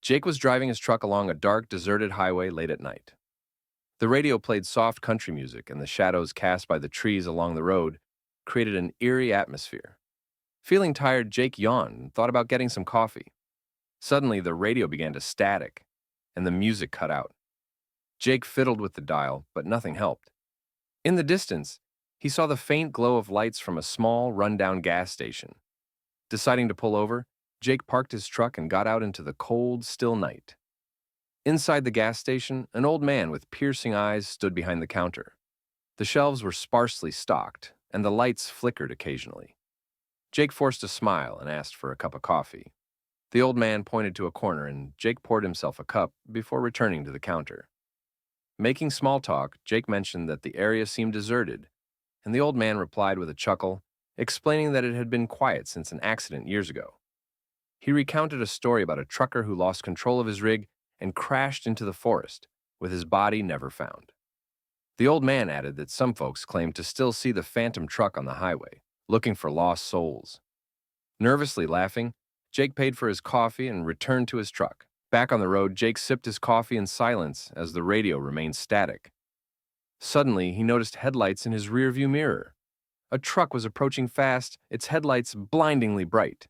Jake was driving his truck along a dark, deserted highway late at night. The radio played soft country music, and the shadows cast by the trees along the road created an eerie atmosphere. Feeling tired, Jake yawned and thought about getting some coffee. Suddenly, the radio began to static, and the music cut out. Jake fiddled with the dial, but nothing helped. In the distance, he saw the faint glow of lights from a small, rundown gas station. Deciding to pull over, Jake parked his truck and got out into the cold, still night. Inside the gas station, an old man with piercing eyes stood behind the counter. The shelves were sparsely stocked, and the lights flickered occasionally. Jake forced a smile and asked for a cup of coffee. The old man pointed to a corner, and Jake poured himself a cup before returning to the counter. Making small talk, Jake mentioned that the area seemed deserted, and the old man replied with a chuckle, explaining that it had been quiet since an accident years ago. He recounted a story about a trucker who lost control of his rig and crashed into the forest, with his body never found. The old man added that some folks claimed to still see the phantom truck on the highway, looking for lost souls. Nervously laughing, Jake paid for his coffee and returned to his truck. Back on the road, Jake sipped his coffee in silence as the radio remained static. Suddenly, he noticed headlights in his rearview mirror. A truck was approaching fast, its headlights blindingly bright.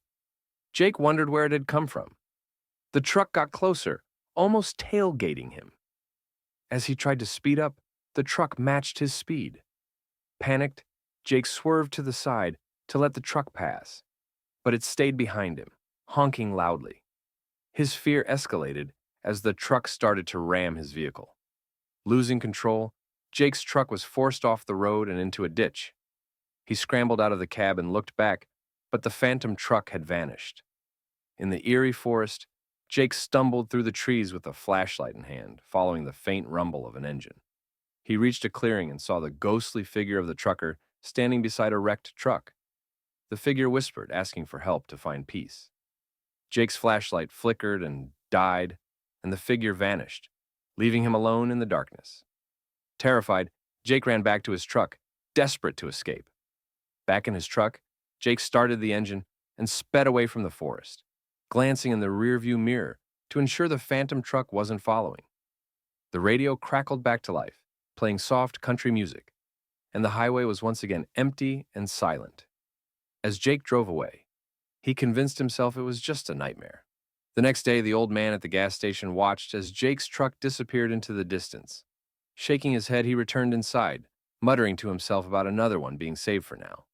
Jake wondered where it had come from. The truck got closer, almost tailgating him. As he tried to speed up, the truck matched his speed. Panicked, Jake swerved to the side to let the truck pass, but it stayed behind him, honking loudly. His fear escalated as the truck started to ram his vehicle. Losing control, Jake's truck was forced off the road and into a ditch. He scrambled out of the cab and looked back, but the phantom truck had vanished. In the eerie forest, Jake stumbled through the trees with a flashlight in hand, following the faint rumble of an engine. He reached a clearing and saw the ghostly figure of the trucker standing beside a wrecked truck. The figure whispered, asking for help to find peace. Jake's flashlight flickered and died, and the figure vanished, leaving him alone in the darkness. Terrified, Jake ran back to his truck, desperate to escape. Back in his truck, Jake started the engine and sped away from the forest, glancing in the rearview mirror to ensure the phantom truck wasn't following. The radio crackled back to life, playing soft country music, and the highway was once again empty and silent. As Jake drove away, he convinced himself it was just a nightmare. The next day, the old man at the gas station watched as Jake's truck disappeared into the distance. Shaking his head, he returned inside, muttering to himself about another one being saved for now.